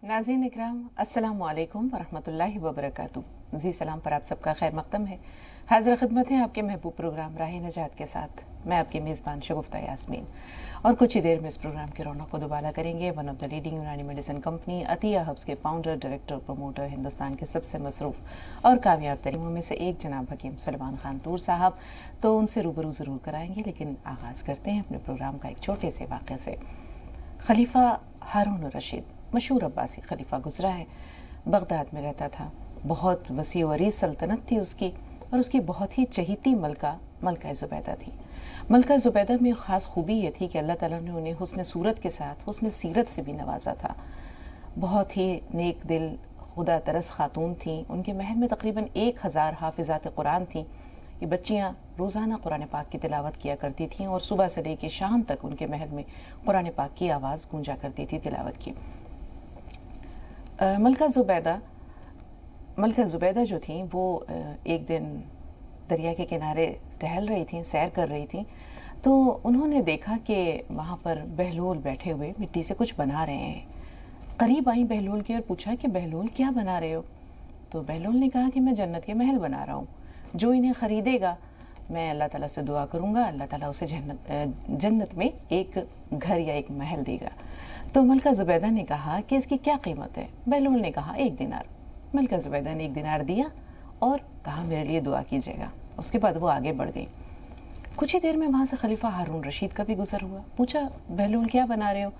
नाज़रीन इकराम, अस्सलामु अलैकुम वरहमतुल्लाहि वबरकातुहू। जी सलाम पर आप सबका खैर मक़दम है। हाज़िर खिदमत है आपके महबूब प्रोग्राम राह नजात के साथ। मैं आपकी मेज़बान शगुफ्ता यास्मीन, और कुछ ही देर में इस प्रोग्राम की रौनक को दोबारा करेंगे। वन ऑफ द लीडिंग यूनानी मेडिसिन कंपनी अतिया हब्स के फाउंडर, डायरेक्टर, प्रमोटर, हिंदुस्तान के सबसे मसरूफ़ और कामयाब तरीनों में से एक जनाब हकीम सलमान खान तूर साहब। तो उनसे रूबरू ज़रूर कराएंगे, लेकिन आगाज़ करते हैं अपने प्रोग्राम का एक छोटे से वाक़े से। खलीफा हारून रशीद, मशहूर अब्बासी खलीफा गुजरा है। बगदाद में रहता था। बहुत वसी वरीज़ सल्तनत थी उसकी, और उसकी बहुत ही चहीती मलका ज़ुबैदा थी। मलका ज़ुबैदा में ख़ास खूबी ये थी कि अल्लाह ताला ने उन्हें हुस्न सूरत के साथ हुस्न सीरत से भी नवाजा था। बहुत ही नेक दिल, खुदा तरस खातून थीं। उनके महल में तकरीबन 1000 हाफिज़ात कुरान थीं। ये बच्चियाँ रोज़ाना कुरान पाक की तिलावत किया करती थीं, और सुबह से लेकर शाम तक उनके महल में कुरान पाक की आवाज़ गूंजा करती थी, तिलावत की। मलका ज़ुबैदा जो थी वो एक दिन दरिया के किनारे टहल रही थी, सैर कर रही थी। तो उन्होंने देखा कि वहाँ पर बहलोल बैठे हुए मिट्टी से कुछ बना रहे हैं। करीब आई बहलोल की और पूछा कि बहलोल क्या बना रहे हो? तो बहलोल ने कहा कि मैं जन्नत के महल बना रहा हूँ। जो इन्हें ख़रीदेगा मैं अल्लाह ताला से दुआ करूँगा, अल्लाह ताला उसे जन्नत में एक घर या एक महल देगा। तो मलका ज़ुबैदा ने कहा कि इसकी क्या कीमत है? बहलोल ने कहा 1 दिनार। मलका ज़ुबैदा ने 1 दिनार दिया और कहा मेरे लिए दुआ कीजिएगा। उसके बाद वो आगे बढ़ गई। कुछ ही देर में वहाँ से खलीफा हारून रशीद का भी गुजर हुआ। पूछा बहलोल क्या बना रहे हो?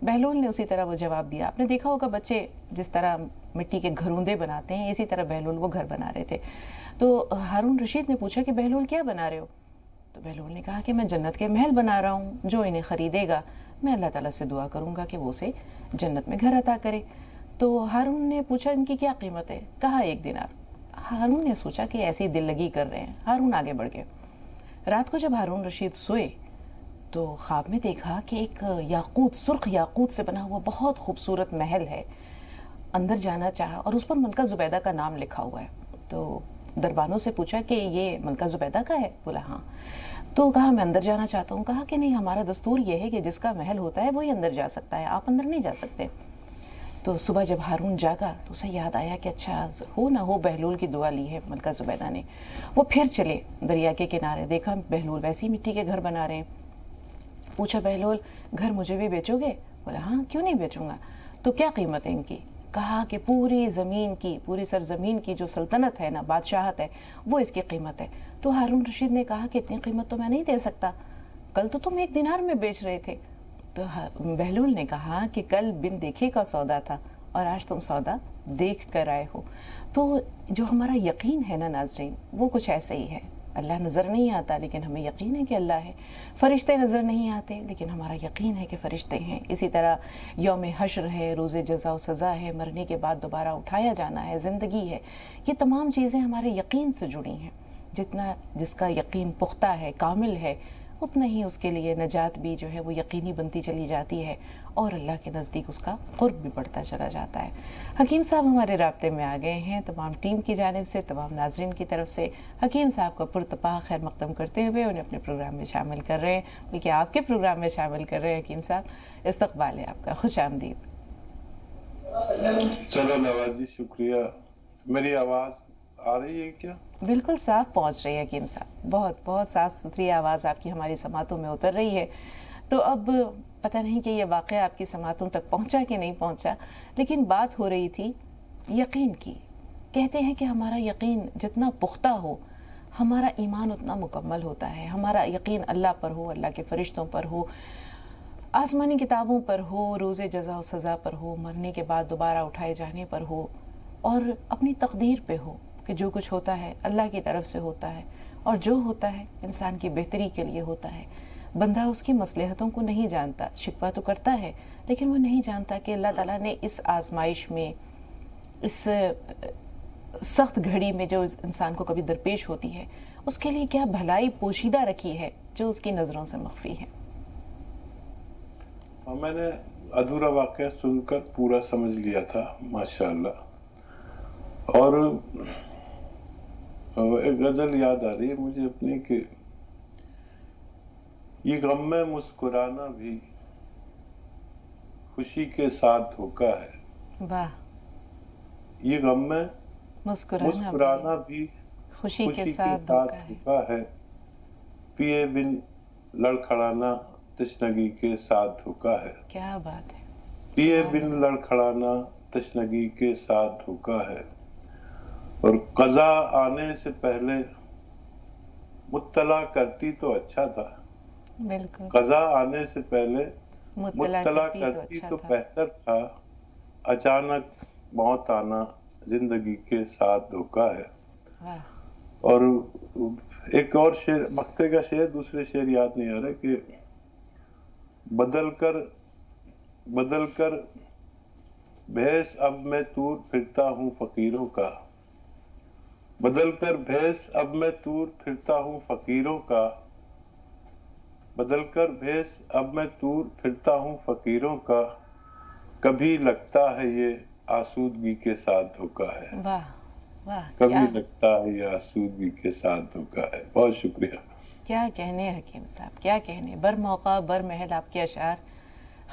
बहलोल ने उसी तरह वो जवाब दिया। आपने देखा होगा बच्चे जिस तरह मिट्टी के घरूंदे बनाते हैं, इसी तरह बहलोल वो घर बना रहे थे। तो हारून रशीद ने पूछा कि बहलोल क्या बना रहे हो? तो बहलोल ने कहा कि मैं जन्नत के महल बना रहा हूँ। जो इन्हें ख़रीदेगा मैं अल्लाह ताला से दुआ करूँगा कि वो उसे जन्नत में घर अता करे। तो हारून ने पूछा इनकी क्या कीमत है? कहा 1 दिनार। हारून ने सोचा कि ऐसी दिल लगी कर रहे हैं। हारून आगे बढ़ गए। रात को जब हारून रशीद सोए तो ख्वाब में देखा कि एक याकूत, सुर्ख याकूत से बना हुआ बहुत खूबसूरत महल है। अंदर जाना चाहा और उस पर मलका ज़ुबैदा का नाम लिखा हुआ है। तो दरबानों से पूछा कि ये मलका ज़ुबैदा का है? बोला हाँ। तो कहा मैं अंदर जाना चाहता हूँ। कहा कि नहीं, हमारा दस्तूर ये है कि जिसका महल होता है वही अंदर जा सकता है, आप अंदर नहीं जा सकते। तो सुबह जब हारून जागा तो उसे याद आया कि अच्छा हो ना हो बहलोल की दुआ ली है मलका ज़ुबैदा ने। वो फिर चले दरिया के किनारे, देखा बहलोल वैसे ही मिट्टी के घर बना रहे हैं। पूछा बहलोल घर मुझे भी बेचोगे? बोला हाँ, क्यों नहीं बेचूंगा। तो क्या कीमत है इनकी? कहा कि पूरी ज़मीन की, पूरी सरज़मीन की जो सल्तनत है ना, बादशाहत है, वो इसकी कीमत है। तो हारून रशीद ने कहा कि इतनी कीमत तो मैं नहीं दे सकता, कल तो तुम 1 दिनार में बेच रहे थे। तो बहलोल ने कहा कि कल बिन देखे का सौदा था और आज तुम सौदा देख कर आए हो। तो जो हमारा यकीन है ना नाज़रीन, वो कुछ ऐसे ही है। अल्लाह नज़र नहीं आता लेकिन हमें यकीन है कि अल्लाह है। फ़रिश्ते नज़र नहीं आते लेकिन हमारा यकीन है कि फ़रिश्ते हैं। इसी तरह यौम हश्र है, रोज़े जज़ा व सज़ा है, मरने के बाद दोबारा उठाया जाना है, ज़िंदगी है। ये तमाम चीज़ें हमारे यकीन से जुड़ी हैं। जितना जिसका यकीन पुख्ता है, कामिल है, उतना ही उसके लिए नजात भी जो है वो यकीनी बनती चली जाती है, और अल्लाह के नज़दीक उसका क़ुर्ब भी बढ़ता चला जाता है। हकीम साहब हमारे राब्ते में आ गए हैं। तमाम टीम की जानिब से, तमाम नाज़रीन की तरफ से हकीम साहब को पुरतपा खैर मक़दम करते हुए उन्हें अपने प्रोग्राम में शामिल कर रहे हैं, बल्कि आपके प्रोग्राम में शामिल कर रहे हैं। हकीम साहब इस्तक़बाल है आपका, खुश आमदीद। चलो नवाज जी, शुक्रिया। मेरी आवाज़ आ रही है क्या? बिल्कुल साफ पहुंच रही है हकीम साहब, बहुत बहुत साफ़ सुथरी आवाज़ आपकी हमारी समातों में उतर रही है। तो अब पता नहीं कि ये वाक़या आपकी समातों तक पहुंचा कि नहीं पहुंचा, लेकिन बात हो रही थी यकीन की। कहते हैं कि हमारा यकीन जितना पुख्ता हो, हमारा ईमान उतना मुकम्मल होता है। हमारा यकीन अल्लाह पर हो, अल्लाह के फ़रिश्तों पर हो, आसमानी किताबों पर हो, रोज़े जज़ा व सज़ा पर हो, मरने के बाद दोबारा उठाए जाने पर हो, और अपनी तकदीर पे हो कि जो कुछ होता है अल्लाह की तरफ से होता है, और जो होता है इंसान की बेहतरी के लिए होता है। बंदा उसकी मसलहतों को नहीं जानता, शिकवा तो करता है, लेकिन वो नहीं जानता कि अल्लाह ताला ने इस आजमाइश में, इस सख्त घड़ी में जो इंसान को कभी दरपेश होती है, उसके लिए क्या भलाई पोशीदा रखी है जो उसकी नज़रों से मख्फी है। मैंने अधूरा वाक़या सुनकर पूरा समझ लिया था माशाअल्लाह। और एक गज़ल याद आ रही है मुझे अपनी कि ये गम में मुस्कुराना भी खुशी के साथ धोखा है, वाह। ये गम में मुस्कुराना भी खुशी के के साथ साथ धोखा है। धोखा है। पिए बिन लड़खड़ाना तशनगी के साथ धोखा है। क्या बात है। पिए सुभान बिन अल्लाह। लड़खड़ाना तशनगी के साथ धोखा है। और कज़ा आने से पहले मुत्तला करती तो अच्छा था। बिल्कुल। कज़ा आने से पहले मुत्तला मुत्तला करती तो करती अच्छा तो था। बेहतर था। अचानक मौत आना जिंदगी के साथ धोखा है। वाह। और एक और शेर, मक्ते का शेर, दूसरे शेर याद नहीं आ रहा कि बदल कर भेष अब मैं दूर फिरता हूँ फकीरों का। बदल कर भेष अब मैं दूर फिरता हूँ फकीरों का। बदल कर भेष अब मैं दूर फिरता हूँ फकीरों का। कभी लगता है ये आसूदगी के साथ धोखा है। वाह वाह। कभी क्या लगता है ये आसूदगी के साथ धोखा है। बहुत शुक्रिया। क्या कहने हकीम साहब, क्या कहने। बर मौका बर महल आपके अशार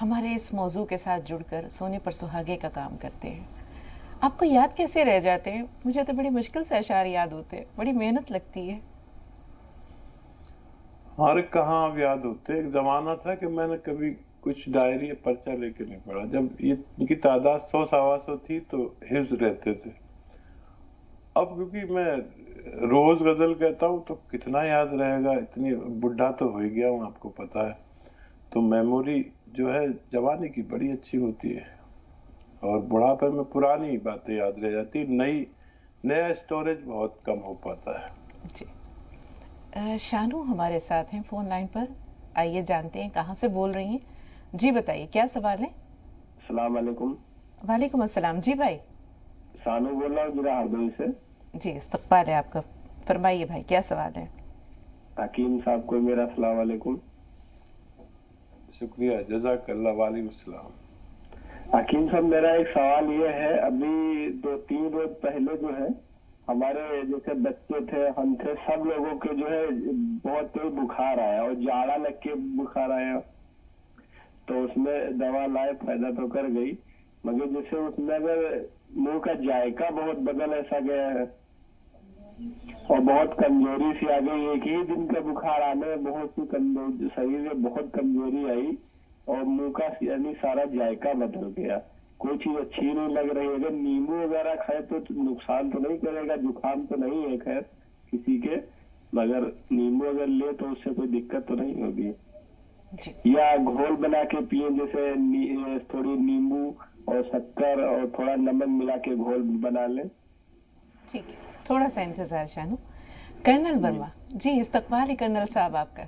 हमारे इस मौजू के साथ जुड़कर सोने पर सुहागे का काम करते हैं। आपको याद कैसे रह जाते हैं? मुझे तो बड़ी मुश्किल से अशार याद होते हैं, बड़ी मेहनत लगती है। हमारे कहाँ अब याद होते। एक जमाना था कि मैंने कभी कुछ डायरी या पर्चा लेके नहीं पढ़ा। जब ये इनकी तादाद 100 सवा 100 थी तो हिफ्ज रहते थे। अब क्योंकि मैं रोज गजल कहता हूँ तो कितना याद रहेगा। इतनी बुढ़ा तो हो ही गया हूँ, आपको पता है। तो मेमोरी जो है जवानी की बड़ी अच्छी होती है और बुढ़ापे में पुरानी बातें याद रह जाती। नया स्टोरेज बहुत कम हो पाता है। जी। शानू हमारे साथ हैं फोन लाइन पर। आइए जानते हैं कहाँ से बोल रही हैं। जी बताइए, क्या सवाल है? अस्सलाम वालेकुम। वालेकुम अस्सलाम। जी भाई। शानू बोल रहा हूँ जिला हरदोई से। जी इस्तकबाल है आपका। फरमाइए भाई, क्या सवाल है? हकीम साहब को मेरा अस्सलाम वालेकुम। शुक्रिया, जज़ाकल्लाह। वालेकुम सलाम। हकीम साहब, मेरा एक सवाल ये है, अभी 2-3 रोज पहले जो है हमारे जैसे बच्चे थे, हम थे, सब लोगों के जो है बहुत तेज बुखार आया और जाड़ा लग के बुखार आया। तो उसमें दवा लाए, फायदा तो कर गई, मगर जैसे उसमें अगर मुंह का जायका बहुत बदल ऐसा गया है और बहुत कमजोरी सी आ गई। एक ही दिन का बुखार आने में बहुत सी कमजोरी, शरीर में बहुत कमजोरी आई और मुंह का यानी सारा जायका बदल गया। कोई चीज अच्छी नहीं लग रही। अगर नींबू वगैरह खाए तो नुकसान तो नहीं करेगा, जुकाम तो नहीं है खैर किसी के, मगर नींबू अगर ले तो उससे कोई दिक्कत तो नहीं होगी। या घोल बना के पिए, जैसे थोड़ी नींबू और शक्कर और थोड़ा नमक मिला के घोल बना लें। ठीक है, थोड़ा सा इंतजार शानू। कर्नल वर्मा जी, इस्तकबाल है कर्नल साहब आपका।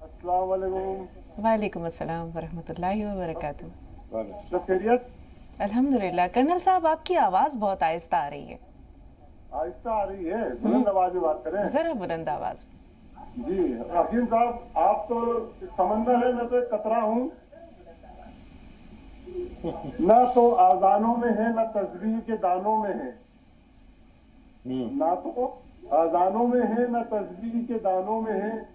अस्सलाम वालेकुम। वालेकुम अस्सलाम वरहमतुल्लाहि व बरकातुहू। सब खैरियत? अल्हम्दुलिल्लाह। कर्नल साहब, आपकी आवाज बहुत आहिस्ता आ रही है। आहिस्ता आ रही है? बुलंद आवाज में बात करें। जरा बुलंद आवाज। जी हकीम साहब, आप तो समंदर है, मैं तो एक कतरा हूँ। ना तो आजानों में है, ना तस्बीह के दानों में है। ना तो आजानों में है, ना तस्बीह के दानों में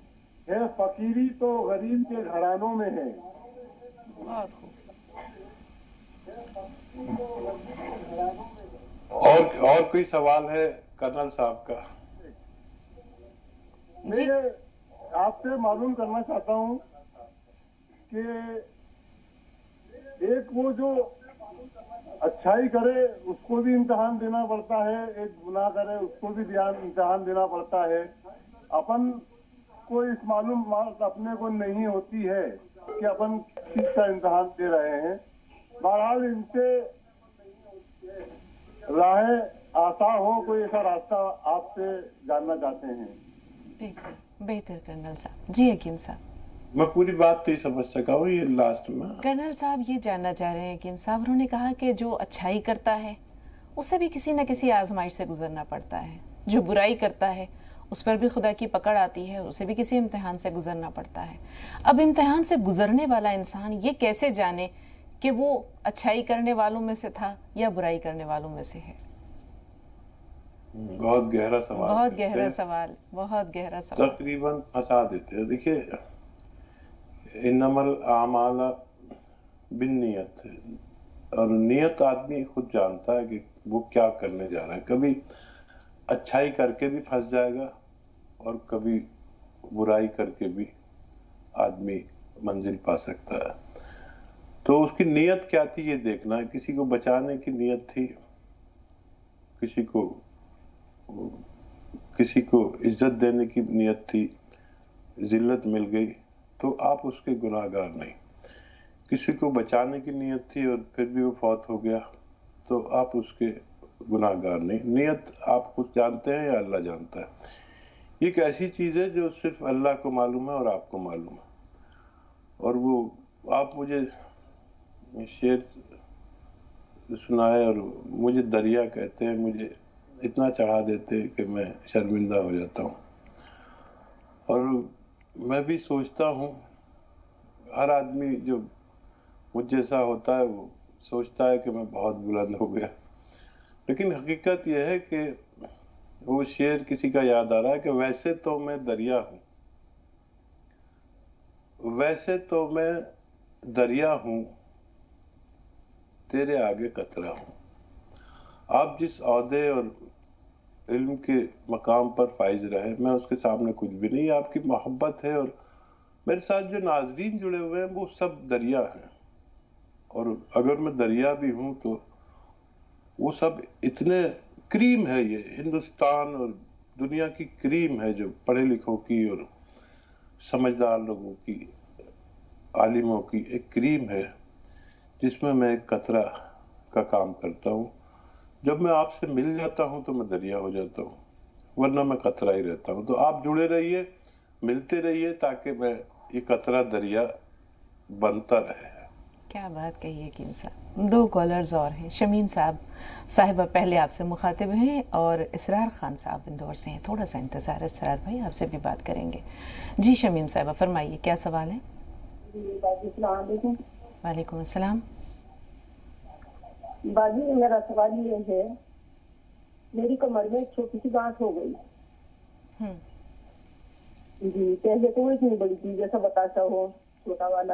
है फकीरी तो गरीब के घरानों में है। बहुत खूब। और कोई सवाल है कर्नल साहब का? मैं आपसे मालूम करना चाहता हूँ कि एक वो जो अच्छाई करे उसको भी इम्तिहान देना पड़ता है, एक गुनाह करे उसको भी इम्तिहान देना पड़ता है। अपन को इस मालूम अपने को नहीं होती है कि अपन किस का इम्तिहान दे रहे हैं। बहरहाल इनसे राह आसा हो, कोई ऐसा रास्ता आपसे जानना चाहते हैं। बेहतर बेहतर कर्नल साहब। जी हकीम साहब। मैं पूरी बात नहीं समझ सका हूँ, ये लास्ट में। कर्नल साहब ये जानना चाह रहे हैं हकीम साहब, उन्होंने कहा कि जो अच्छाई करता है उसे भी किसी न किसी आजमाइश से गुजरना पड़ता है, जो बुराई करता है उस पर भी खुदा की पकड़ आती है, उसे भी किसी इम्तिहान से गुजरना पड़ता है। अब इम्तिहान से गुजरने वाला इंसान ये कैसे जाने कि वो अच्छाई करने वालों में से था या बुराई करने वालों में से है? बहुत गहरा सवाल। बहुत गहरा सवाल, बहुत गहरा सवाल। तकरीबन फंसा देते हैं। देखिए, इन्नमल आमाल बिन्नियत, اور نیت آدمی خود جانتا ہے کہ وہ کیا کرنے جا رہا ہے. کبھی اچھائی کر کے بھی پھنس جائے گا اور کبھی برائی کر کے بھی آدمی منزل پا سکتا ہے. تو اس کی نیت کیا تھی یہ دیکھنا ہے. کسی کو بچانے کی نیت تھی, کسی کو عزت دینے کی نیت تھی, ذلت مل گئی تو آپ اس کے گناہ گار نہیں. کسی کو بچانے کی نیت تھی اور پھر بھی وہ فوت ہو گیا تو آپ اس کے گناہ گار نہیں. نیت آپ خود جانتے ہیں یا اللہ جانتا ہے. یہ ایک ایسی چیز ہے جو صرف اللہ کو معلوم ہے اور آپ کو معلوم ہے. اور وہ آپ مجھے شعر سنائے اور مجھے دریا کہتے ہیں, مجھے اتنا چڑھا دیتے ہیں کہ میں شرمندہ ہو جاتا ہوں. اور میں بھی سوچتا ہوں, ہر آدمی جو مجھ جیسا ہوتا ہے وہ سوچتا ہے کہ میں بہت بلند ہو گیا, لیکن حقیقت یہ ہے کہ وہ شعر کسی کا یاد آ رہا ہے کہ ویسے تو میں دریا ہوں, ویسے تو میں دریا ہوں, تیرے آگے قطرہ ہوں. آپ جس عہدے اور علم کے مقام پر فائز رہے, میں اس کے سامنے کچھ بھی نہیں. آپ کی محبت ہے اور میرے ساتھ جو ناظرین جڑے ہوئے ہیں وہ سب دریا ہیں, اور اگر میں دریا بھی ہوں تو وہ سب اتنے کریم ہے. یہ ہندوستان اور دنیا کی کریم ہے جو پڑھے لکھوں کی اور سمجھدار لوگوں کی, عالموں کی ایک کریم ہے جس میں ایک قطرہ کا کام کرتا ہوں. جب میں آپ سے مل جاتا ہوں تو میں دریا ہو جاتا ہوں, ورنہ میں قطرہ ہی رہتا ہوں. تو آپ جڑے رہیے, ملتے رہیے تاکہ میں یہ قطرہ دریا بنتا رہے. کیا بات کہی ہے حکیم صاحب. 2 کالرز اور ہیں. شمیم صاحبہ پہلے آپ سے مخاطب ہیں اور اسرار خان صاحب اندور سے ہیں. تھوڑا سا انتظار ہے اسرار بھائی, آپ سے بھی بات کریں گے. جی شمیم صاحبہ فرمائیے, کیا سوال ہے؟ جی باجی السلام علیکم. وعلیکم السلام. باجی میرا سوال یہ ہے, میری کمر میں ایک چھوٹی سی گانٹھ ہو گئی. جی پہلے تو وہ اتنی بڑی تھی جیسا بتاتا ہو چھوٹا والا.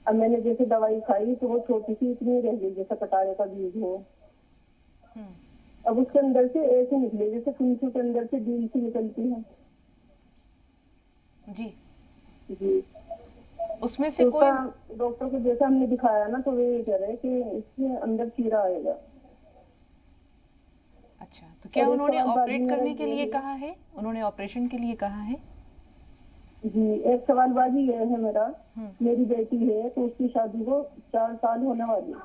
اب میں نے جیسے دوائی کھائی تو وہ چھوٹی سی اتنی رہ گئی جیسا کٹارے کا بیج ہو. اب اس کے اندر سے ایسے نکلے جیسے کنچو کے اندر سے ڈیل سی نکلتی ہے. جی جی اس میں سے تو کوئی ڈاکٹر کو جیسا ہم نے دکھایا نا تو وہ یہ کہہ رہے کہ اس کے اندر کیڑا آئے گا. اچھا تو کیا انہوں نے آپریٹ کرنے کے لیے کہا ہے؟ انہوں نے آپریشن کے لیے کہا ہے؟ جی ایک سوال باجی یہ ہے میرا, میری بیٹی ہے تو اس کی شادی کو 4 سال ہونے والی ہے.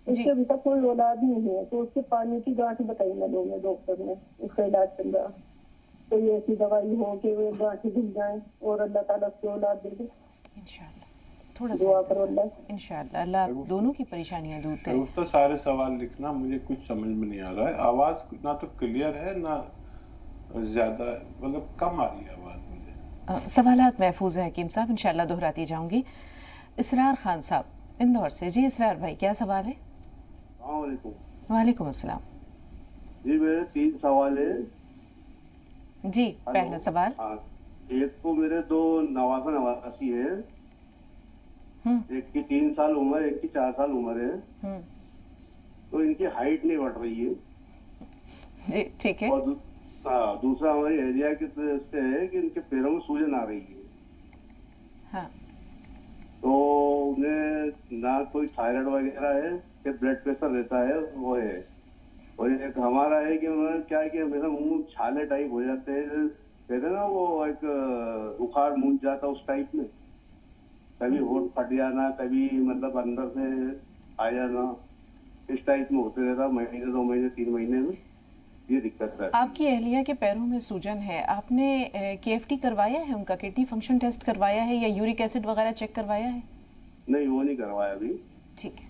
اس کے ابھی تک کوئی اولاد نہیں ہے, تو اس کے پانی کی گانٹھ بتائی میں لوگوں نے, ڈاکٹر نے اس کا علاج چل رہا. کوئی ایسی دوائی ہو کہ وہ گانٹھیں دھل جائیں اور اللہ تعالیٰ اس کو اولاد دے دے. انشاءاللہ تھوڑا دعا سا کرو اللہ. انشاءاللہ اللہ دونوں کی پریشانیاں دور کرے. تو سارے سوال لکھنا, مجھے کچھ سمجھ میں نہیں آ رہا ہے. آواز نہ تو کلیئر ہے نہ زیادہ, مطلب کم آ رہی ہے آواز مجھے. سوالات محفوظ ہیں حکیم صاحب, انشاءاللہ دہراتی جاؤں گی. اسرار خان صاحب اندور سے. جی اسرار بھائی کیا سوال ہے؟ السلام علیکم. وعلیکم السلام. جی میرے 3 سوال ہیں. جی پہلا سوال. ایک تو میرے 2 نواسی ہیں, ایک کی 3 سال عمر, ایک کی 4 سال عمر ہے. تو ان کی ہائٹ نہیں بڑھ رہی ہے. جی ٹھیک ہے. اور دوسرا ہماری ایریا کے سے ہے کہ ان کے پیروں میں سوجن آ رہی ہے. ہاں تو انہیں نہ کوئی تھائرائڈ وغیرہ ہے کہ بلڈ پریشر رہتا ہے وہ ہے. اور ایک ہمارا ہے کہ انہوں نے کیا کہ میرا منہ چھالے ٹائپ ہو جاتے ہیں, کہتے ہیں نا وہ ایک بخار مونج جاتا اس ٹائپ میں, کبھی ہونٹ پھٹ جانا, کبھی مطلب اندر سے آ جانا, اس ٹائپ میں ہوتے رہتا مہینے 2 مہینے 3 مہینے میں. یہ دقت ہے. آپ کی اہلیہ کے پیروں میں سوجن ہے, آپ نے KFT کروایا ہے, ان کا کڈنی فنکشن ٹیسٹ کروایا ہے یا یورک ایسڈ وغیرہ چیک کروایا ہے؟ نہیں وہ نہیں کروایا ابھی. ٹھیک ہے.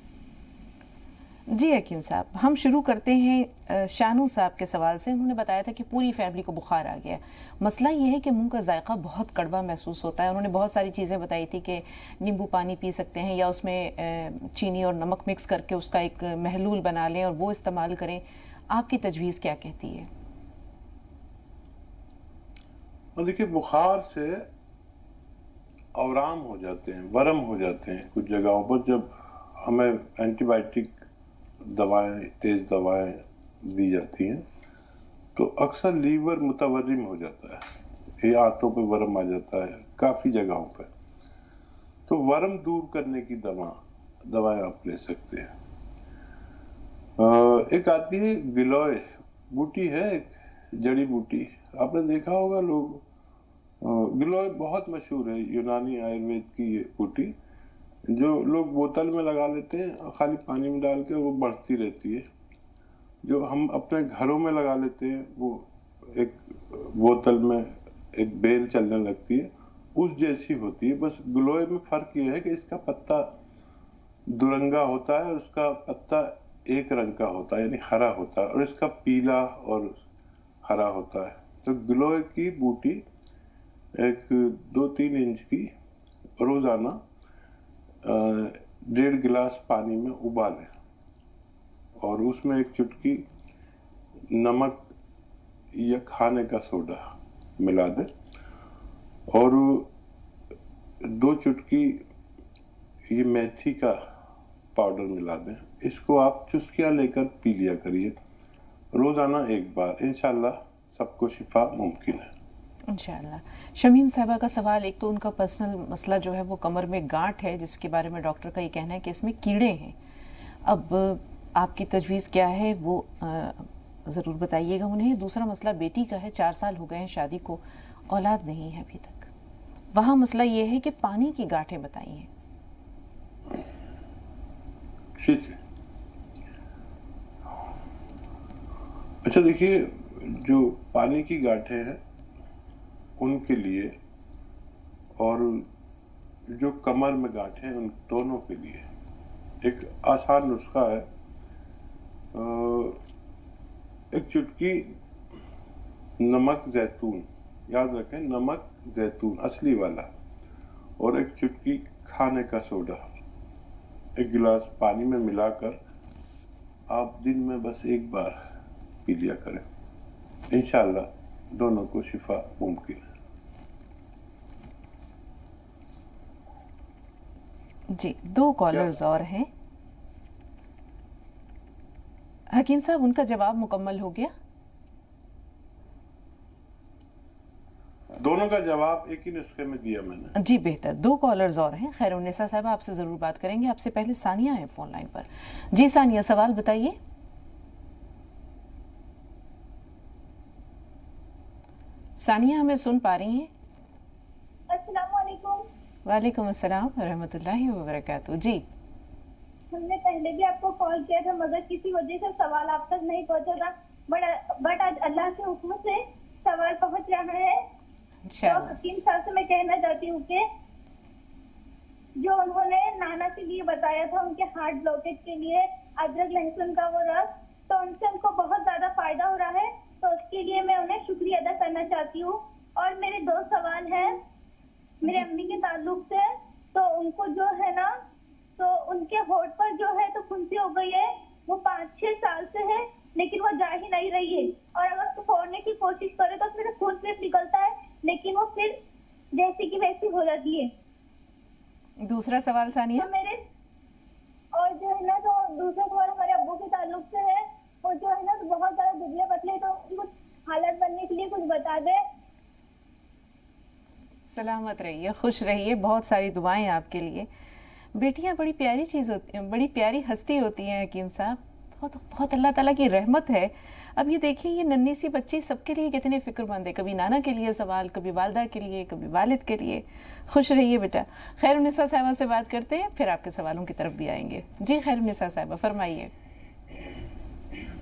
جی حکیم صاحب ہم شروع کرتے ہیں شانو صاحب کے سوال سے. انہوں نے بتایا تھا کہ پوری فیملی کو بخار آ گیا. مسئلہ یہ ہے کہ منہ کا ذائقہ بہت کڑوا محسوس ہوتا ہے. انہوں نے بہت ساری چیزیں بتائی تھی کہ نیمبو پانی پی سکتے ہیں یا اس میں چینی اور نمک مکس کر کے اس کا ایک محلول بنا لیں اور وہ استعمال کریں. آپ کی تجویز کیا کہتی ہے؟ دیکھیے بخار سے اورام ہو جاتے ہیں, ورم ہو جاتے ہیں کچھ جگہوں پر. جب हमें एंटीबायोटिक दवाएं, तेज दवाएं दी जाती हैं, तो अक्सर लीवर मुतवर्रिम हो जाता है, या आंतों पे वर्म आ जाता है काफी जगहों पे, तो वर्म दूर करने की दवाएं आप ले सकते हैं। एक आती है गिलोय बूटी है, एक जड़ी बूटी, आपने देखा होगा लोग, गिलोय बहुत मशहूर है, यूनानी आयुर्वेद की ये बूटी, जो लोग बोतल में लगा लेते हैं और खाली पानी में डाल के वो बढ़ती रहती है। जो हम अपने घरों में लगा लेते हैं वो एक बोतल में एक बेल चलने लगती है, उस जैसी होती है, बस गिलोय में फर्क ये है कि इसका पत्ता दुरंगा होता है, उसका पत्ता एक रंग का होता है, यानी हरा होता है, और इसका पीला और हरा होता है। तो गिलोय की बूटी एक 2-3 इंच की रोजाना 1.5 गिलास पानी में उबालें और उसमें एक चुटकी नमक या खाने का सोडा मिला दें और 2 चुटकी ये मेथी का पाउडर मिला दें। इसको आप चुस्कियां लेकर पी लिया करिए रोजाना एक बार, इंशाल्लाह सबको शिफा मुमकिन है इंशाल्लाह। शमीम साहिबा का सवाल, एक तो उनका पर्सनल मसला जो है वो कमर में गांठ है, जिसके बारे में डॉक्टर का ये कहना है कि इसमें कीड़े हैं। अब आपकी तजवीज़ क्या है वो ज़रूर बताइएगा उन्हें। दूसरा मसला बेटी का है, 4 साल हो गए हैं शादी को, औलाद नहीं है अभी तक। वहाँ मसला ये है कि पानी की गांठें बताई हैं। ठीक है, अच्छा देखिए, जो पानी की गांठें हैं उनके लिए और जो कमर में गांठें हैं उन दोनों के लिए एक आसान नुस्खा है। एक चुटकी नमक जैतून, याद रखें नमक जैतून असली वाला, और एक चुटकी खाने का सोडा 1 गिलास पानी में मिलाकर आप दिन में बस एक बार पी लिया करें, इंशाल्लाह दोनों को शिफा मुमकिन है। जी, 2 कॉलर्स और हैं। हकीम साहब, उनका जवाब मुकम्मल हो गया? दोनों का जवाब एक ही नुस्खे में दिया मैंने। जी बेहतर। 2 कॉलर्स और हैं। खैरुन्निसा साहब आपसे ज़रूर बात करेंगे। आपसे पहले सानिया है फ़ोन लाइन पर। जी सानिया, सवाल बताइए। सानिया, हमें सुन पा रही हैं? अस्सलाम वालेकुम। वालेकुम अस्सलाम व रहमतुल्लाहि व बरकातहू। जी, हमने पहले भी आपको कॉल किया था मगर किसी वजह से सवाल आप तक नहीं पहुंचा था, बट आज अल्लाह के हुक्म से सवाल पहुंच रहा है। तो हकीम साहब से मैं कहना चाहती हूँ कि जो उन्होंने नाना के लिए बताया था, उनके हार्ट ब्लॉकेज के लिए अदरक लहसुन का वो रस, तो उनसे उनको बहुत ज्यादा फायदा हो रहा है, तो उसके लिए मैं उन्हें शुक्रिया अदा करना चाहती हूँ। और मेरे 2 सवाल हैं मेरे अम्मी के ताल्लुक से। तो उनको जो है ना, तो उनके होठ पर जो है तो फुंसी हो गई है, वो 5-6 साल से है, लेकिन वो जा ही नहीं रही है, और अगर उसको फोड़ने की कोशिश करे तो उसमें खून सिर्फ निकलता है, लेकिन वो फिर जैसी की वैसी हो जाती है। दूसरा सवाल सानिया। तो मेरे और जो है ना, तो दूसरा सवाल हमारे अब्बू के ताल्लुक से है, वो जो है ना तो बहुत ज्यादा दुबले पतले, तो उनकी कुछ हालत बनने के लिए कुछ बता दे। सलामत रहिए, खुश रहिए, बहुत सारी दुआएं आपके लिए। बेटियां बड़ी प्यारी चीज़ होती हैं, बड़ी प्यारी हस्ती होती हैं हकीम साहब, बहुत बहुत अल्लाह ताला की रहमत है। अब ये देखिए, ये नन्ही सी बच्ची सबके लिए कितने फिक्रमंद है, कभी नाना के लिए सवाल, कभी वालदा के लिए, कभी वालिद के लिए। खुश रहिए बेटा। खैरुन्निसा साहिबा से बात करते हैं, फिर आपके सवालों की तरफ भी आएंगे। जी खैरुन्निसा साहिबा, फरमाइए।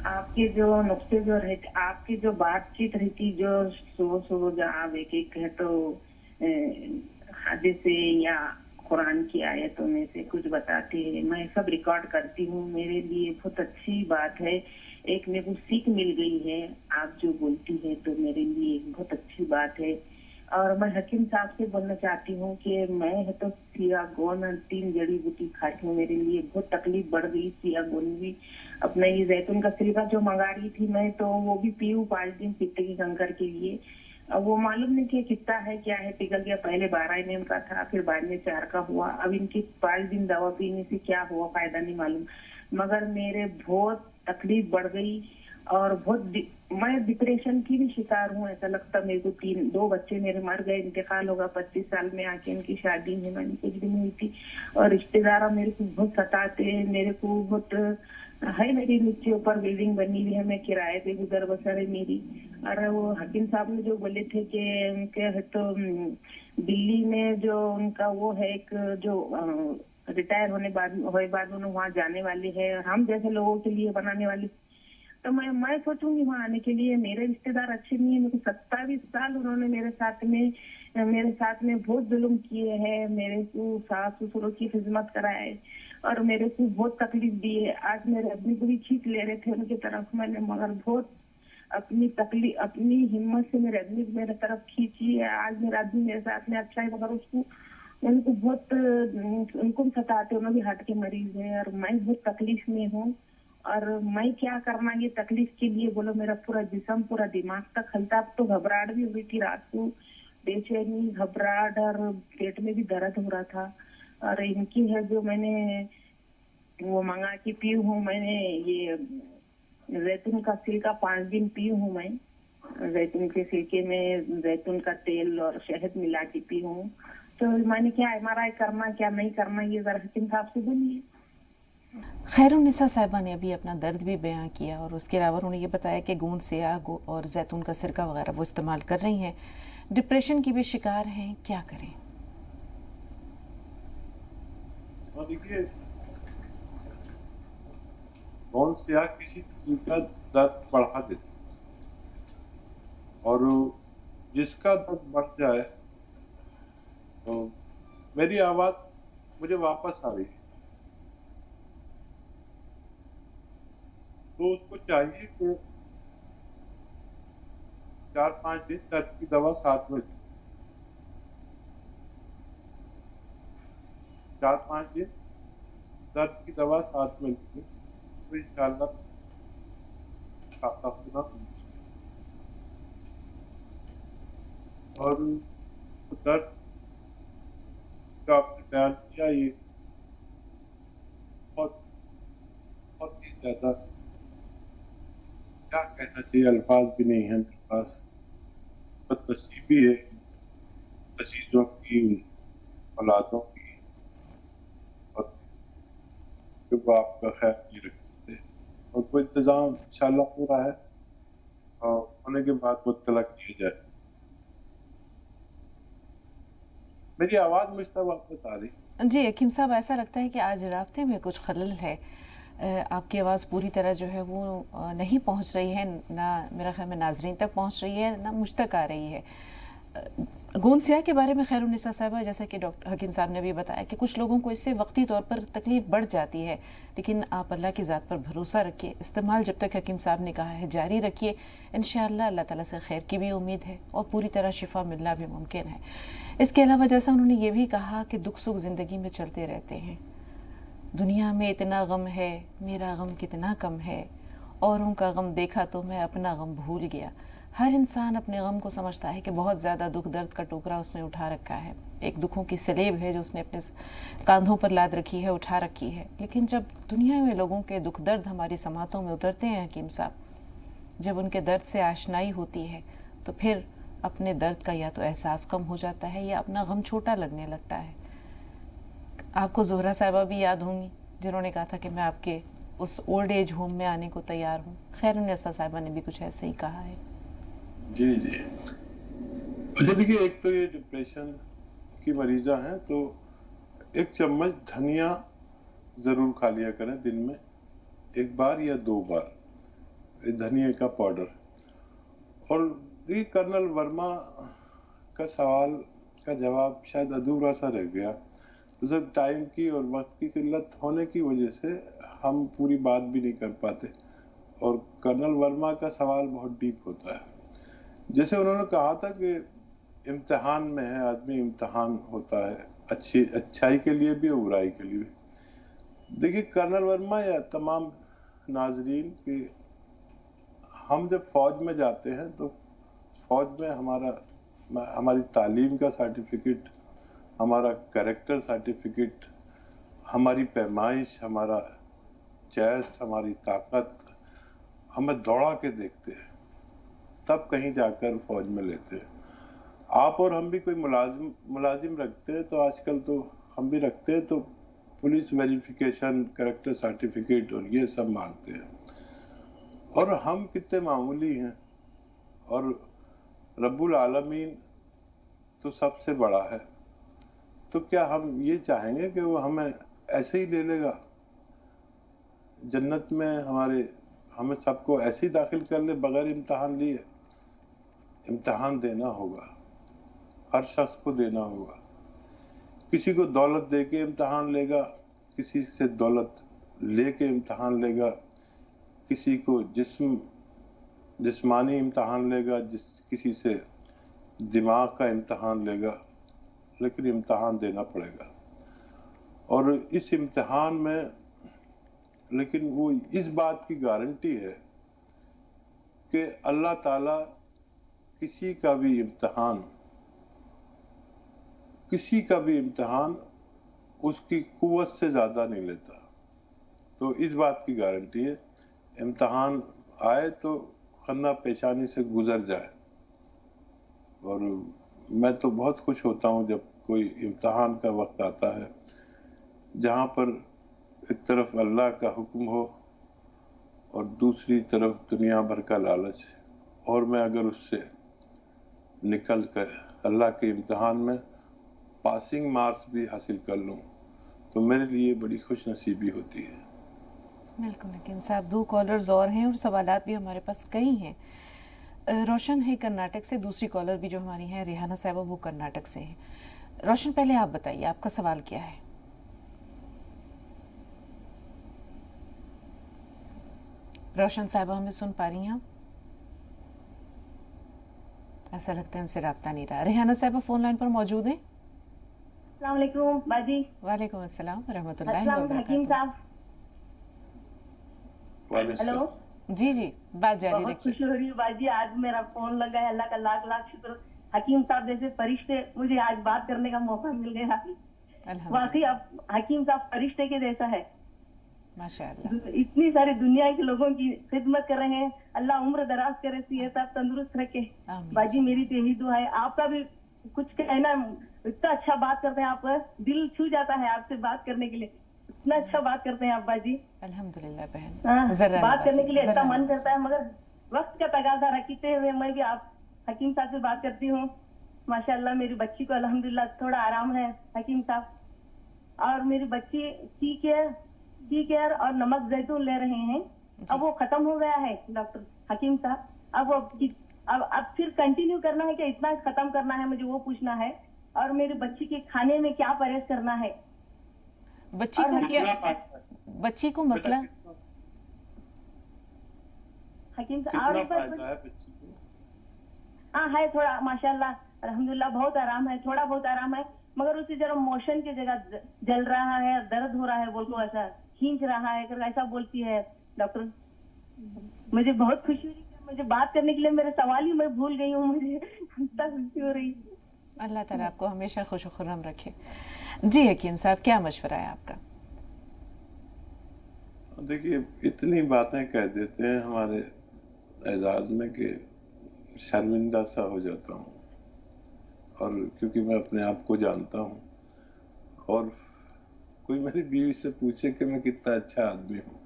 आपके जो नुस्खे जो रहे, आपकी जो बातचीत रहती, जो सुबह जब आप एक है तो हदीस से या कुरान की आयतों में से कुछ बताते हैं, मैं सब रिकॉर्ड करती हूँ, मेरे लिए बहुत अच्छी बात है। एक मेरे को सीख मिल गई है, आप जो बोलती है तो मेरे लिए एक बहुत अच्छी बात है। और मैं हकीम साहब से बोलना चाहती हूँ कि मैं है तो सियागोन 3 जड़ी बूटी खाती हूँ, मेरे लिए बहुत तकलीफ बढ़ गई। सियागोन भी, अपना ये जैतून का सिरका जो मंगा रही थी मैं, तो वो भी पीऊँ 5 दिन पित्त की कंकर के लिए, अब वो मालूम नहीं कि कितना है क्या है, पिघल गया। पहले 12 mm का था, फिर बाद में 4 का हुआ। अब इनकी 5 दिन दवा पीने से क्या हुआ फायदा नहीं मालूम, मगर मेरे बहुत तकलीफ बढ़ गई और मैं डिप्रेशन की भी शिकार हूँ। ऐसा लगता मेरे को 2 बच्चे मेरे मर गए, इंतकाल होगा 25 साल में आके, इनकी शादी है मैंने कुछ भी नहीं हुई थी। और रिश्तेदार मेरे को बहुत सताते हैं, मेरे को बहुत है। मेरी नीचे ऊपर बिल्डिंग बनी हुई है, मैं किराए पे गुजर बसर है मेरी। और वो हकीम साहब ने जो बोले थे कि उनके है तो दिल्ली में जो उनका वो है एक जो रिटायर होने बाद उन्हें वहाँ जाने वाले है, हम जैसे लोगों के लिए बनाने वाले। तो मैं सोचूंगी वहाँ आने के लिए। मेरे रिश्तेदार अच्छे नहीं है, मेरे को 27 साल उन्होंने मेरे साथ में बहुत जुल्म किए हैं। मेरे को सास ससुरों की खिदमत कराया है और मेरे को बहुत तकलीफ दी है। आज मेरे आदमी को भी खींच ले रहे थे उनकी तरफ मैंने, मगर बहुत अपनी हिम्मत से मेरे आदमी को मेरे तरफ खींची है। आज मेरा आदमी मेरे साथ में अच्छा है, मगर उनको बहुत उनको भी सताते, उन्होंने भी हार्ट के मरीज है और मैं बहुत तकलीफ में हूँ। और मैं क्या करना ये तकलीफ के लिए बोलो, मेरा पूरा जिस्म पूरा दिमाग तक हलता। अब तो घबराहट भी हो गई थी रात को, बेचैनी घबराहट और पेट में भी दर्द हो रहा था। और इनकी है जो मैंने वो मंगा के पी हूँ, मैंने ये जैतून का सिरका 5 दिन पी हूँ मैं। जैतून के सिरके में जैतून का तेल और शहद मिला के पी हूँ। तो मैंने क्या MRI करना क्या नहीं करना ये जरा हकीम साहब से बोलिए। खैरुन्निसा साहिबा ने अभी अपना दर्द भी बयां किया और उसके अलावा उन्होंने ये बताया कि गोंद से आग और जैतून का सिरका वगैरह वो इस्तेमाल कर रही हैं, डिप्रेशन की भी शिकार हैं, क्या करें? देखिए, गोंद से आग किसी का दर्द बढ़ा देती और जिसका दर्द बढ़ जाए तो मेरी आवाज मुझे वापस आ रही है, तो उसको चाहिए कि 4-5 दिन दर्द की दवा साथ में 4-5 दिन दर्द की दवा साथ में लीजिए, तो इंशाल्लाह होना। और दर्द जो आपने बयान किया ये बहुत ही ज्यादा क्या कहना चाहिए, अल्फाज भी नहीं है मेरे पास। बदनसीबी है अजीजों की, औलादों की, और वो आपका ख्याल नहीं रखते। और कोई इंतजाम इंशाल्लाह हो रहा है और होने के बाद मुत्तला किया जाए। मेरी आवाज मुझ तक वापस आ रही? जी हकीम साहब, ऐसा लगता है कि आज राब्ते में कुछ खलल है। आपकी आवाज़ पूरी तरह जो है वो नहीं पहुंच रही है, ना मेरा ख्याल में नाजरीन तक पहुंच रही है, ना मुझ तक आ रही है। गोंद सियाह के बारे में खैरुन्निसा साहिबा, जैसा कि डॉक्टर हकीम साहब ने भी बताया कि कुछ लोगों को इससे वक्ती तौर पर तकलीफ बढ़ जाती है, लेकिन आप अल्लाह की ज़ात पर भरोसा रखिए। इस्तेमाल जब तक हकीम साहब ने कहा है जारी रखिए, इंशाअल्लाह अल्लाह ताला से खैर की भी उम्मीद है और पूरी तरह शिफा मिलना भी मुमकिन है। इसके अलावा जैसा उन्होंने ये भी कहा कि दुख सुख ज़िंदगी में चलते रहते हैं, दुनिया में इतना गम है, मेरा गम कितना कम है, औरों का गम देखा तो मैं अपना गम भूल गया। हर इंसान अपने गम को समझता है कि बहुत ज़्यादा दुख दर्द का टोकरा उसने उठा रखा है, एक दुखों की सलेब है जो उसने अपने कांधों पर लाद रखी है, उठा रखी है। लेकिन जब दुनिया में लोगों के दुख दर्द हमारी समातों में उतरते हैं हकीम साहब, जब उनके दर्द से आशनाई होती है, तो फिर अपने दर्द का या तो एहसास कम हो जाता है या अपना गम छोटा लगने लगता है। आपको ज़ोहरा साहिबा भी याद होंगी जिन्होंने कहा था कि मैं आपके उस ओल्ड एज होम में आने को तैयार हूँ। खैरुन्निसा साहिबा ने भी कुछ ऐसे ही कहा है। जी जी, अच्छा देखिए, एक तो ये डिप्रेशन की मरीजा हैं तो 1 चम्मच धनिया जरूर खा लिया करें दिन में 1 बार या 2 बार, धनिया का पाउडर। और ये कर्नल वर्मा का सवाल का जवाब शायद अधूरा सा रह गया, तो टाइम की और वक्त की किल्लत होने की वजह से हम पूरी बात भी नहीं कर पाते। और कर्नल वर्मा का सवाल बहुत डीप होता है। जैसे उन्होंने कहा था कि इम्तिहान में है आदमी, इम्तिहान होता है अच्छाई के लिए भी और बुराई के लिए भी। देखिए कर्नल वर्मा या तमाम नाजरीन के, हम जब फौज में जाते हैं तो فوج میں ہماری تعلیم کا سرٹیفکیٹ، ہمارا کریکٹر سرٹیفکیٹ، ہماری پیمائش، ہمارا چیسٹ، ہماری طاقت ہمیں دوڑا کے دیکھتے ہیں، تب کہیں جا کر فوج میں لیتے ہیں. آپ اور ہم بھی کوئی ملازم رکھتے ہیں تو آج کل تو ہم بھی رکھتے ہیں تو پولیس ویریفیکیشن، کریکٹر سرٹیفکیٹ اور یہ سب مانگتے ہیں. اور ہم کتنے معمولی ہیں، اور رب العالمین تو سب سے بڑا ہے. تو کیا ہم یہ چاہیں گے کہ وہ ہمیں ایسے ہی لے لے گا؟ جنت میں ہمیں سب کو ایسے ہی داخل کر لے بغیر امتحان لیے؟ امتحان دینا ہوگا، ہر شخص کو دینا ہوگا. کسی کو دولت دے کے امتحان لے گا، کسی سے دولت لے کے امتحان لے گا، کسی کو جسمانی امتحان لے گا، کسی سے دماغ کا امتحان لے گا، لیکن امتحان دینا پڑے گا. اور اس امتحان میں لیکن وہ اس بات کی گارنٹی ہے کہ اللہ تعالیٰ کسی کا بھی امتحان اس کی قوت سے زیادہ نہیں لیتا. تو اس بات کی گارنٹی ہے، امتحان آئے تو خندہ پیشانی سے گزر جائے. اور میں تو بہت خوش ہوتا ہوں جب کوئی امتحان کا وقت آتا ہے جہاں پر ایک طرف اللہ کا حکم ہو اور دوسری طرف دنیا بھر کا لالچ، اور میں اگر اس سے نکل کر اللہ کے امتحان میں پاسنگ مارکس بھی حاصل کر لوں تو میرے لیے بڑی خوش نصیبی ہوتی ہے. بالکل حکیم صاحب. 2 کالرز اور ہیں اور سوالات بھی ہمارے پاس کئی ہیں. روشن ہے کرناٹک سے، دوسری کالر بھی جو ہماری ہیں ریحانہ صاحبہ وہ کرناٹک سے ہیں. روشن پہلے آپ بتائیے آپ کا سوال کیا ہے؟ روشن صاحبہ ہمیں سن پا رہی ہیں آپ؟ ایسا لگتا ہے ان سے رابطہ نہیں رہا. ریحانہ صاحبہ فون لائن پر موجود ہیں. السلام علیکم باجی. وعلیکم السلام ورحمۃ اللہ وبرکاتہ. حکیم صاحب ہیلو. جی بات جاری بہت رکھیے. خوشی ہو رہی ہے باجی، آج میرا فون لگا ہے، اللہ کا لاکھ لاکھ شکر. حکیم صاحب جیسے فرشتے مجھے آج بات کرنے کا موقع مل گیا. واقعی اب حکیم صاحب فرشتے کے جیسا ہے ماشاءاللہ. اتنی ساری دنیا کے لوگوں کی خدمت کر رہے ہیں. اللہ عمر دراز کرے، صحت تندرست رکھے. باجی میری تو یہی دعا ہے. آپ کا بھی کچھ کہنا، اتنا اچھا بات کرتے ہیں آپ، دل چھو جاتا ہے آپ سے بات کرنے کے لیے. اتنا اچھا بات کرتے ہیں آپ باجی. الحمدللہ بہن. بات کرنے کے لیے اتنا من کرتا ہے، مگر وقت کا تقاضا رکھتے ہوئے میں بھی آپ حکیم صاحب سے بات کرتی ہوں. ماشاءاللہ میری بچی کو الحمدللہ تھوڑا آرام ہے حکیم صاحب. اور میری بچی ٹی کیئر اور نمک زیتون لے رہے ہیں. اب وہ ختم ہو گیا ہے ڈاکٹر حکیم صاحب. اب پھر کنٹینیو کرنا ہے کہ اتنا ختم کرنا ہے، مجھے وہ پوچھنا ہے. اور میری بچی کے کھانے میں کیا پرہیز کرنا ہے؟ بچی کو مسئلہ حکیم صاحب ہاں ہے تھوڑا ماشاءاللہ الحمدللہ بہت آرام ہے، تھوڑا بہت آرام ہے. مگر اسے ذرا موشن کی جگہ جل رہا ہے، درد ہو رہا ہے، بول کو ایسا کھینچ رہا ہے، ایسا بولتی ہے ڈاکٹر. مجھے بہت خوشی ہوئی کہ مجھے بات کرنے کے لیے میرے سوال ہی میں بھول گئی ہوں. مجھے اتنا خوشی ہو رہی. اللہ تعالیٰ آپ کو ہمیشہ خوش و خرم رکھے. جی حکیم صاحب کیا مشورہ ہے آپ کا؟ دیکھیے اتنی باتیں کہہ دیتے ہیں ہمارے اعزاز میں کہ شرمندہ سا ہو جاتا ہوں. اور کیونکہ میں اپنے آپ کو جانتا ہوں، اور کوئی میری بیوی سے پوچھے کہ میں کتنا اچھا آدمی ہوں.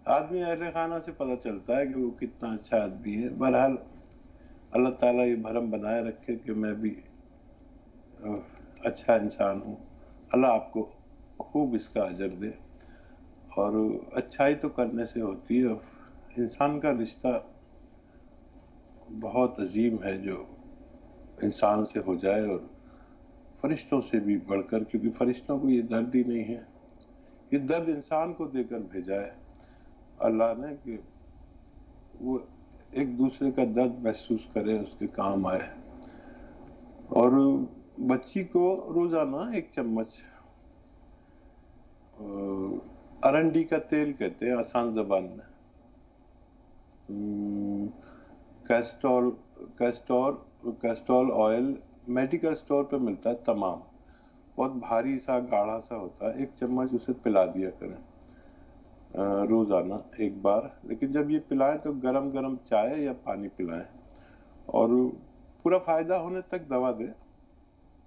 آدمی اہل خانہ سے پتہ چلتا ہے کہ وہ کتنا اچھا آدمی ہے. بہرحال اللہ تعالیٰ یہ بھرم بنائے رکھے کہ میں بھی اچھا انسان ہوں. اللہ آپ کو خوب اس کا اجر دے. اور اچھائی تو کرنے سے ہوتی ہے. انسان کا رشتہ بہت عظیم ہے جو انسان سے ہو جائے، اور فرشتوں سے بھی بڑھ کر، کیونکہ فرشتوں کو یہ درد ہی نہیں ہے. یہ درد انسان کو دے کر بھیجا ہے اللہ نے کہ وہ ایک دوسرے کا درد محسوس کرے، اس کے کام آئے. اور بچی کو روزانہ 1 چمچ ارنڈی کا تیل کہتے ہیں آسان زبان میں، کیسٹرول कैस्टोल ऑयल मेडिकल स्टोर पे मिलता है तमाम, बहुत भारी सा गाढ़ा सा होता है, 1 चम्मच उसे पिला दिया करें रोजाना 1 बार। लेकिन जब ये पिलाएं तो गरम गरम चाय या पानी पिलाएं और पूरा फायदा होने तक दवा दें।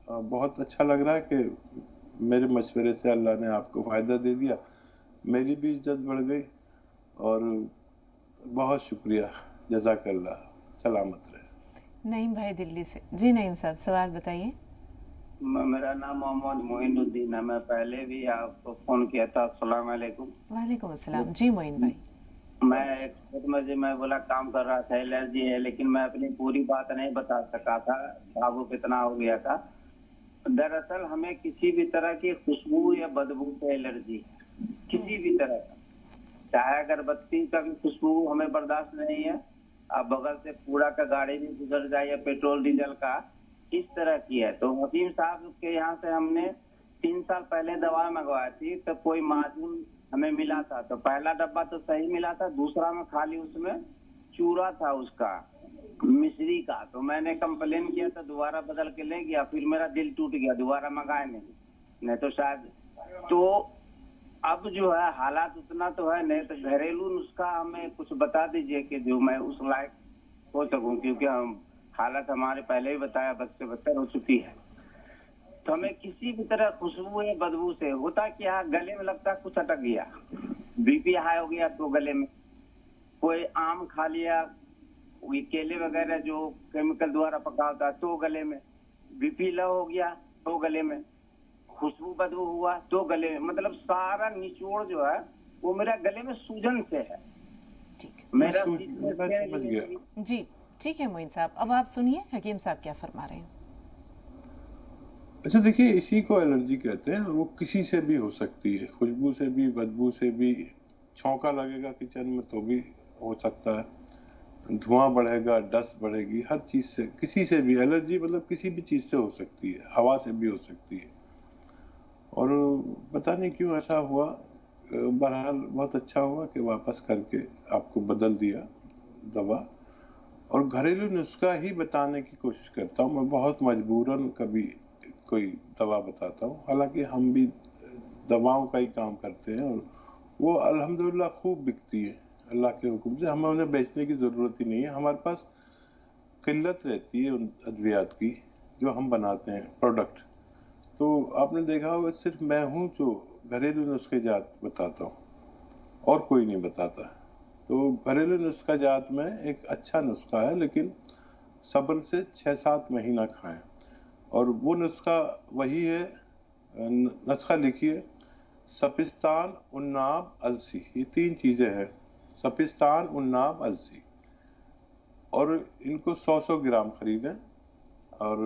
बहुत अच्छा लग रहा है कि मेरे मशवरे से अल्लाह ने आपको फायदा दे दिया, मेरी भी इज्जत बढ़ गई और बहुत शुक्रिया, जज़ाकल्लाह, सलामत रहे। नईम भाई दिल्ली से। जी नईम साहब, सवाल बताइए। मेरा नाम मोहम्मद मोइनुद्दीन है, मैं पहले भी आपको फोन किया था। अस्सलाम वालेकुम। वालेकुम अस्सलाम। जी मोइन भाई, मैं एक मैं बोला काम कर रहा था, एलर्जी है, लेकिन मैं अपनी पूरी बात नहीं बता सका था, बाबू कितना हो गया था। दरअसल हमें किसी भी तरह की खुशबू या बदबू से एलर्जी है, किसी भी तरह का, चाहे अगरबत्ती का भी खुशबू हमें बर्दाश्त नहीं है, अब बगल से कूड़ा का गाड़ी भी गुजर जाए या पेट्रोल डीजल का, इस तरह की है। तो हकीम साहब के यहाँ से हमने 3 साल पहले दवा मंगवाई थी, तो कोई माजून हमें मिला था, तो पहला डब्बा तो सही मिला था, दूसरा में खाली उसमें चूरा था उसका, मिश्री का। तो मैंने कंप्लेन किया तो दोबारा बदल के ले गया, फिर मेरा दिल टूट गया, दोबारा मंगाए नहीं तो शायद। तो अब जो है हालात उतना तो है नहीं, तो घरेलू नुस्खा हमें कुछ बता दीजिए कि जो मैं उस लायक हो सकूं, क्योंकि हम हालत हमारे पहले ही बताया बदतर हो चुकी है। तो हमें किसी भी तरह खुशबू या बदबू से होता क्या, गले में लगता कुछ अटक गया, बीपी हाई हो गया तो गले में, कोई आम खा लिया, कोई केले वगैरह जो केमिकल द्वारा पका होता है तो गले में, बीपी लो हो गया तो गले में, खुशबू बदबू हुआ तो गले में, मतलब सारा निचोड़ जो है वो मेरा गले में सूजन से है। मेरा समझ गया। जी ठीक है मोइन साहब, अब आप सुनिए हकीम साहब क्या फरमा रहे हैं। अच्छा देखिए, इसी को एलर्जी कहते हैं, वो किसी से भी हो सकती है, खुशबू से भी, बदबू से भी, छौंका लगेगा किचन में तो भी हो सकता है, धुआं बढ़ेगा, डस्ट बढ़ेगी, हर चीज से, किसी से भी एलर्जी मतलब किसी भी चीज से हो सकती है, हवा से भी हो सकती है। और पता नहीं क्यों ऐसा हुआ, बहरहाल बहुत अच्छा हुआ कि वापस करके आपको बदल दिया दवा। और घरेलू नुस्खा ही बताने की कोशिश करता हूँ मैं, बहुत मजबूरन कभी कोई दवा बताता हूँ, हालांकि हम भी दवाओं का ही काम करते हैं और वो अल्हम्दुलिल्लाह खूब बिकती है अल्लाह के हुक्म से, हमें उन्हें बेचने की ज़रूरत ही नहीं है, हमारे पास किल्लत रहती है उन अद्वियात की जो हम बनाते हैं प्रोडक्ट। तो आपने देखा होगा सिर्फ मैं हूँ जो घरेलू नुस्खे जात बताता हूँ और कोई नहीं बताता। तो घरेलू नुस्खा जात में एक अच्छा नुस्खा है, लेकिन सब्र से 6-7 महीना खाएं। और वो नुस्खा वही है, नुस्खा लिखिए, सपिस्तान, उन्नाब, अलसी, ये 3 चीजें हैं, सपिस्तान, उन्नाब, अलसी। और इनको 100-100 ग्राम खरीदें और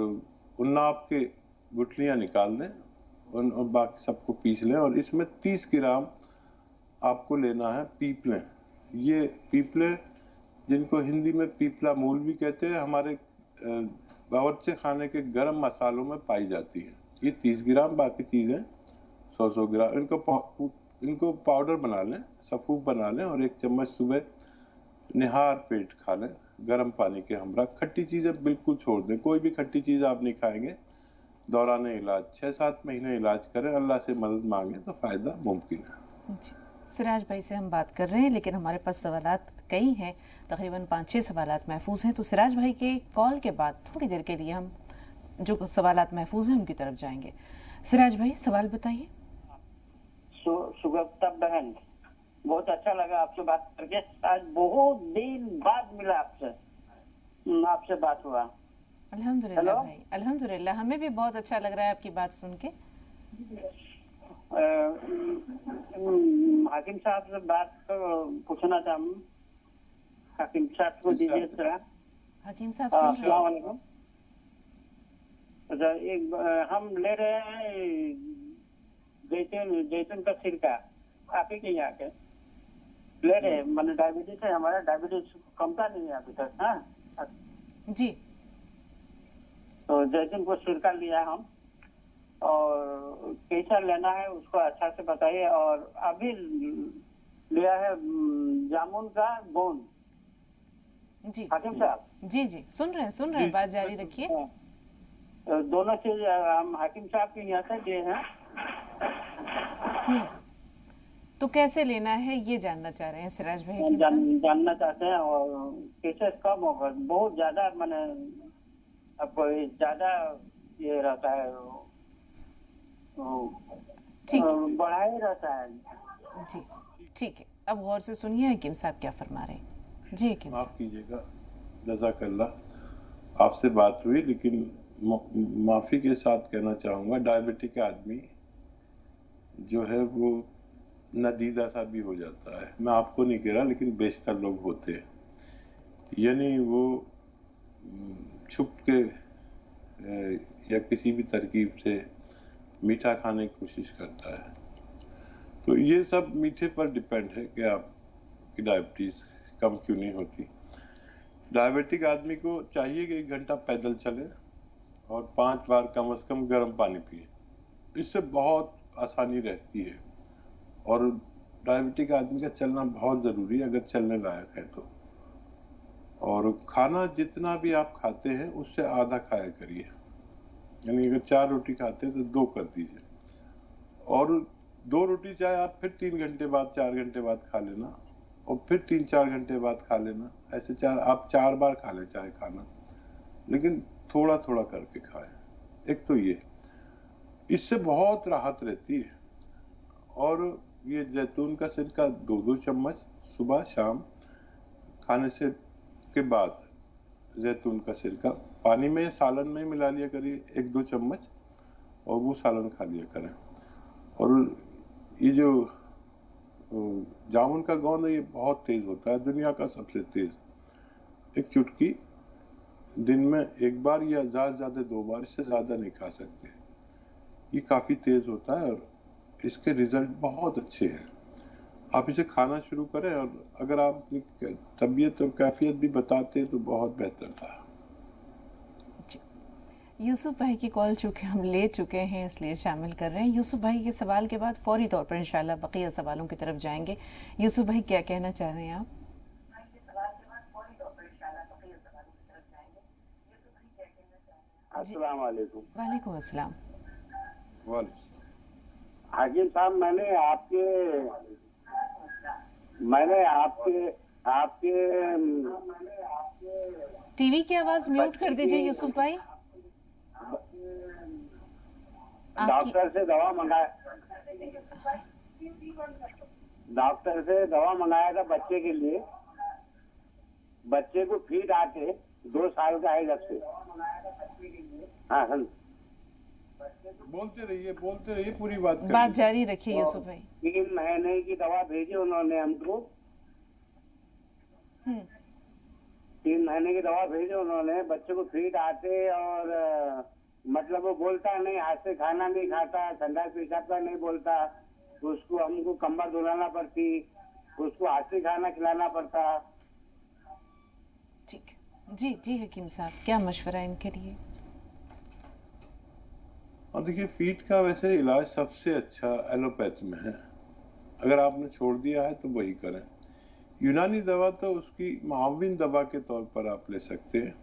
उन्नाब के गुठलियां निकाल दें और बाकी सबको पीस लें। और इसमें 30 ग्राम आपको लेना है पीपलें। ये पीपलें जिनको हिंदी में पीपला मूल भी कहते हैं, हमारे बावर्ची खाने के गरम मसालों में पाई जाती है। ये 30 ग्राम, बाकी चीजें 100-100 ग्राम। इनको पाउडर बना लें, सफूफ बना लें और 1 चम्मच सुबह निहार पेट खा लें गर्म पानी के हमरा। खट्टी चीजें बिल्कुल छोड़ दें, कोई भी खट्टी चीज आप नहीं खाएंगे। दौराने इलाज 6-7 महीने इलाज करें, अल्लाह से मदद मांगे तो फायदा मुमकिन है। सिराज भाई से हम बात कर रहे हैं, लेकिन हमारे पास सवालात कई हैं, तकरीबन 5-6 सवालात महफूज हैं। तो सिराज भाई के कॉल के बाद थोड़ी देर के लिए हम जो सवालात महफूज हैं उनकी तरफ जाएंगे। सिराज भाई सवाल बताइए। सुगप्ता बहन, बहुत अच्छा लगा आपसे बात करके, आज बहुत दिन बाद मिला आपसे बात हुआ। अल्हम्दुलिल्लाह भाई, अल्हम्दुलिल्लाह, हमें भी बहुत अच्छा लग रहा है आपकी बात सुन के। हाकिम साहब से बात पूछना था, हाकिम साहब को दीजिए सर। हाकिम साहब अस्सलाम वालेकुम। अच्छा, एक हम ले रहे हैं जैतून का सिरका, आप ही के यहाँ के ले रहे हैं, मैंने डायबिटीज है, हमारा डायबिटीज कमता नहीं है अभी तक। हाँ जी, तो जैतून को सिरका लिया हम, और कैसा लेना है उसको अच्छा से बताइए। और अभी लिया है जामुन का गोंद, जी हाकिम साहब। जी जी सुन रहे हैं, बात जारी रखिए। दोनों चीज हम हाकिम साहब के यहाँ से लिए हैं। तो कैसे लेना है ये जानना चाह रहे हैं सिराज भाई? जानना चाहते हैं। और केसेस कम होगा, बहुत ज्यादा मैंने अब ज्यादा ये रहता है, बढ़ाए रहता है। जी ठीक है, अब गौर से सुनिए हकीम साहब क्या फरमा रहे हैं। जी हकीम साहब। माफ कीजिएगा, जज़ाकल्लाह, आपसे बात हुई लेकिन माफी के साथ कहना चाहूँगा, डायबिटिक आदमी जो है वो नदीदा सा भी हो जाता है। मैं आपको नहीं कह रहा लेकिन बेशतर लोग होते हैं, यानी वो छुप के या किसी भी तरकीब से मीठा खाने की कोशिश करता है। तो ये सब मीठे पर डिपेंड है कि आपकी डायबिटीज कम क्यों नहीं होती। डायबिटिक आदमी को चाहिए कि 1 घंटा पैदल चले और 5 बार कम से कम गर्म पानी पिए, इससे बहुत आसानी रहती है। और डायबिटिक आदमी का चलना बहुत ज़रूरी है अगर चलने लायक है तो। और खाना जितना भी आप खाते हैं उससे आधा खाया करिए, यानी अगर 4 रोटी खाते हैं तो 2 कर दीजिए, और 2 रोटी चाहे आप फिर 3 घंटे बाद 4 घंटे बाद खा लेना, और फिर 3-4 घंटे बाद खा लेना। ऐसे आप 4 बार खा लें चाहे खाना, लेकिन थोड़ा थोड़ा करके खाएं। एक तो ये, इससे बहुत राहत रहती है। और ये जैतून का सिरका 2-2 चम्मच सुबह शाम खाने से के बाद जैतून का सिरका पानी में सालन में मिला लिया करिए 1-2 चम्मच, और वो सालन खा लिया करें। और ये जो जामुन का गोंद है ये बहुत तेज होता है, दुनिया का सबसे तेज। एक चुटकी दिन में 1 बार या ज्यादा 2 बार, इससे ज्यादा नहीं खा सकते। ये काफी तेज होता है और इसके रिजल्ट बहुत अच्छे हैं। आप इसे खाना शुरू करें, और अगर आप अपनी तबीयत और कैफियत भी बताते तो बहुत बेहतर था। यूसुफ भाई की कॉल चूँकि हम ले चुके हैं इसलिए शामिल कर रहे हैं। यूसुफ भाई के सवाल के बाद फौरी तौर पर इंशाल्लाह बकिया सवालों की तरफ जाएंगे। यूसुफ भाई क्या कहना चाह रहे हैं आप? अस्सलाम वालेकुम। वालेकुम अस्सलाम। हाकिम साहब, मैंने आपके टीवी की आवाज म्यूट कर दीजिए यूसुफ भाई। डॉक्टर से दवा मंगाया था बच्चे के लिए। बच्चे को फीट आके 2 साल का है जब से। हाँ, बोलते रहिए पूरी बात जारी रखिए यूसुफ भाई। 3 महीने की दवा भेजी उन्होंने हमको। 3 महीने की दवा भेजी उन्होंने। बच्चे को फीट आते और मतलब वो बोलता नहीं, हाथ से खाना नहीं खाता, ठंडा पेशाब का नहीं बोलता, उसको हमको कंबल धुलाना पड़ती, उसको हाथ से खाना खिलाना पड़ता। ठीक, जी हकीम साहब, क्या मशवरा इनके लिए? और देखिए, फीट का वैसे इलाज सबसे अच्छा एलोपैथ में है। अगर आपने छोड़ दिया है तो वही करें। यूनानी दवा तो उसकी मुआविन दवा के तौर पर आप ले सकते हैं,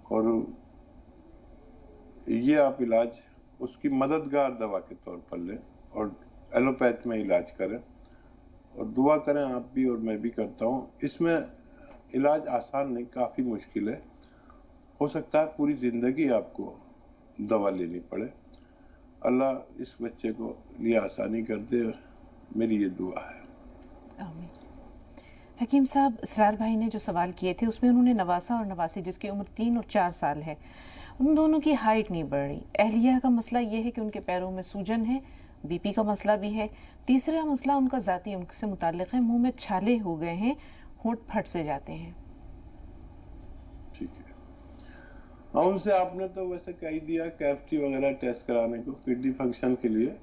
और ये आप इलाज उसकी मददगार दवा के तौर पर लें और एलोपैथ में इलाज करें। और दुआ करें आप भी और मैं भी करता हूँ। इसमें इलाज आसान नहीं, काफ़ी मुश्किल है। हो सकता है पूरी ज़िंदगी आपको दवा लेनी पड़े। अल्लाह इस बच्चे को लिए आसानी कर दे, मेरी ये दुआ है। आमीन। हकीम साहब, इसरार भाई ने जो सवाल किए थे उसमें उन्होंने नवासा और नवासी जिसकी उम्र 3 और 4 साल है, उन दोनों की हाइट नहीं बढ़ रही। अहलिया का मसला ये है कि उनके पैरों में सूजन है, बीपी का मसला भी है। तीसरा मसला उनका ज़ाती उनसे मुताल्लिक़ है, मुंह में छाले हो गए हैं, होंठ फट से जाते हैं। ठीक है, हाँ, उनसे आपने तो वैसे कह ही दिया कैविटी वगैरह टेस्ट कराने को, किडनी फंक्शन के लिए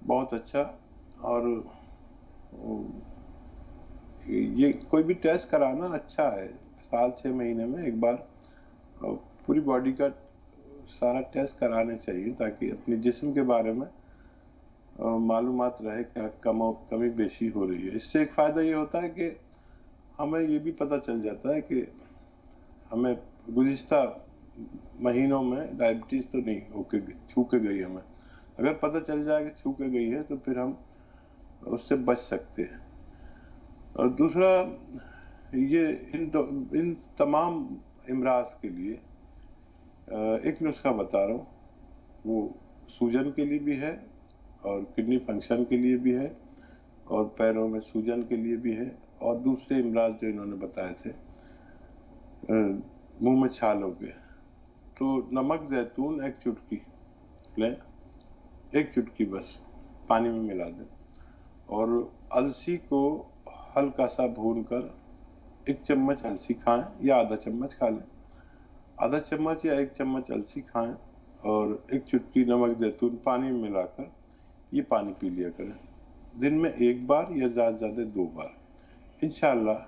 बहुत अच्छा। और ये कोई भी टेस्ट कराना अच्छा है, 7-6 महीने में एक बार पूरी बॉडी का सारा टेस्ट कराने चाहिए, ताकि अपने जिस्म के बारे में मालूमात रहे क्या कमी बेशी हो रही है। इससे एक फ़ायदा ये होता है कि ہمیں یہ بھی پتہ چل جاتا ہے کہ ہمیں گزشتہ مہینوں میں ڈائبٹیز تو نہیں چھو کے گئی ہمیں. اگر پتہ چل جائے کہ چھو کے گئی ہے تو پھر ہم اس سے بچ سکتے ہیں. اور دوسرا یہ ان تمام امراض کے لیے ایک نسخہ بتا رہا ہوں. وہ سوجن کے لیے بھی ہے اور کڈنی فنکشن کے لیے بھی ہے اور پیروں میں سوجن کے لیے بھی ہے اور دوسرے امراض جو انہوں نے بتائے تھے منہ میں چھالوں کے. تو نمک زیتون ایک چٹکی لیں, ایک چٹکی بس پانی میں ملا دیں اور السی کو ہلکا سا بھون کر 1 چمچ السی کھائیں یا آدھا چمچ کھا لیں. آدھا چمچ یا 1 چمچ السی کھائیں اور 1 چٹکی نمک زیتون پانی میں ملا کر یہ پانی پی لیا کریں. دن میں 1 بار یا زیادہ سے زیادہ 2 بار. انشاءاللہ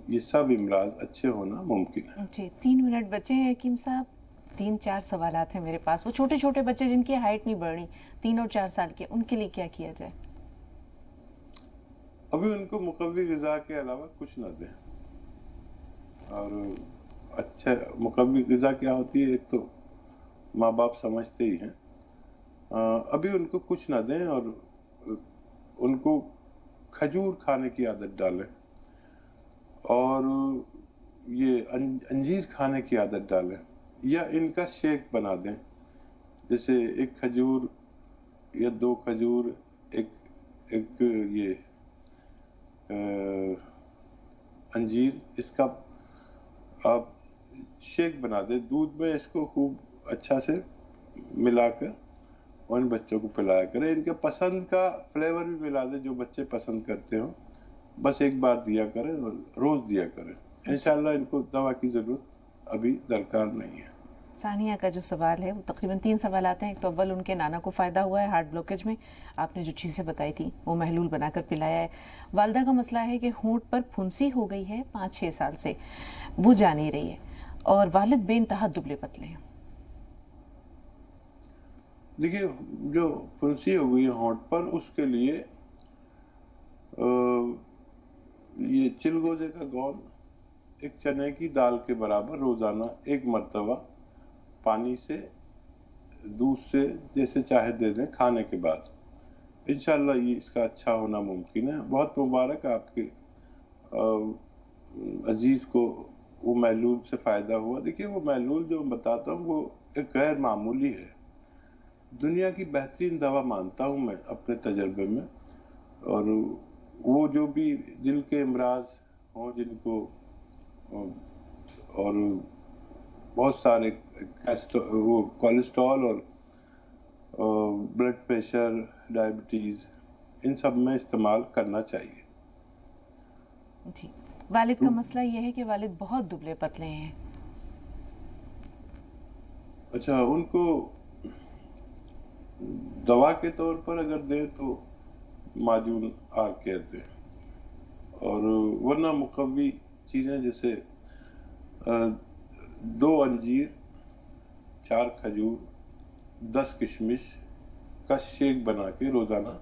یہ سب امراض اچھے ہونا ممکن ہے. جی 3 منٹ بچے ہیں حکیم صاحب. 3-4 سوالات ہیں میرے پاس. وہ چھوٹے چھوٹے بچے جن کی ہائٹ نہیں بڑھ رہی 3 اور 4 سال کے, ان کے لیے کیا کیا جائے؟ ابھی ان کو مقوی غذا کے علاوہ کچھ نہ دیں. اور اچھا مقوی غذا کیا ہوتی ہے ایک تو ماں باپ سمجھتے ہی ہیں. ابھی ان کو کچھ نہ دیں اور ان کو کھجور کھانے کی عادت ڈالیں اور یہ انجیر کھانے کی عادت ڈالیں یا ان کا شیک بنا دیں. جیسے 1 کھجور یا 2 کھجور, ایک یہ انجیر, اس کا آپ شیک بنا دیں دودھ میں, اس کو خوب اچھا سے ملا کر اور ان بچوں کو پلایا کریں. ان کے پسند کا فلیور بھی ملا دیں جو بچے پسند کرتے ہوں, بس 1 بار دیا کریں اور روز دیا کریں. انشاءاللہ ان کو دوا کی ضرورت ابھی درکار نہیں ہے. ثانیہ کا جو سوال ہے وہ تقریباً 3 سوالات ہیں. ایک تو اول ان کے نانا کو فائدہ ہوا ہے ہارٹ بلوکیج میں, آپ نے جو چیزیں بتائی تھی وہ محلول بنا کر پلایا ہے. والدہ کا مسئلہ ہے کہ ہونٹ پر پھنسی ہو گئی ہے 5-6 سال سے, وہ جا نہیں رہی ہے, اور والد بے انتہا دبلے پتلے ہیں. دیکھیے جو پھنسی ہو گئی ہے ہونٹ پر, اس کے لیے یہ چلگوزے کا گول 1 چنے کی دال کے برابر روزانہ 1 مرتبہ پانی سے دودھ سے جیسے چاہے دے دیں کھانے کے بعد. انشاءاللہ یہ اس کا اچھا ہونا ممکن ہے. بہت مبارک آپ کے عزیز کو وہ محلول سے فائدہ ہوا. دیکھیے وہ محلول جو میں بتاتا ہوں وہ ایک غیر معمولی ہے, دنیا کی بہترین دوا مانتا ہوں میں اپنے تجربے میں. اور وہ جو بھی دل کے امراض ہوں جن کو اور بہت سارے وہ کولیسٹرول اور بلڈ پریشر, ڈائبٹیز, ان سب میں استعمال کرنا چاہیے. جی والد کا مسئلہ یہ ہے کہ والد بہت دبلے پتلے ہیں. اچھا ان کو دوا کے طور پر اگر دیں تو معجون آر کیئر دیں, اور ورنہ مقوی چیزیں جیسے 2 انجیر, 4 کھجور, 10 کشمش کا شیک بنا کے روزانہ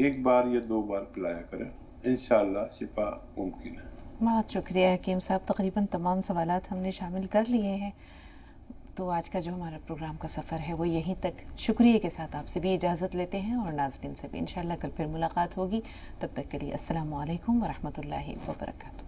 1 بار یا 2 بار پلایا کریں. انشاءاللہ شفا ممکن ہے. بہت شکریہ حکیم صاحب. تقریباً تمام سوالات ہم نے شامل کر لیے ہیں. تو آج کا جو ہمارا پروگرام کا سفر ہے وہ یہیں تک. شکریہ کے ساتھ آپ سے بھی اجازت لیتے ہیں اور ناظرین سے بھی. انشاءاللہ کل پھر ملاقات ہوگی. تب تک کے لیے السلام علیکم ورحمۃ اللہ وبرکاتہ.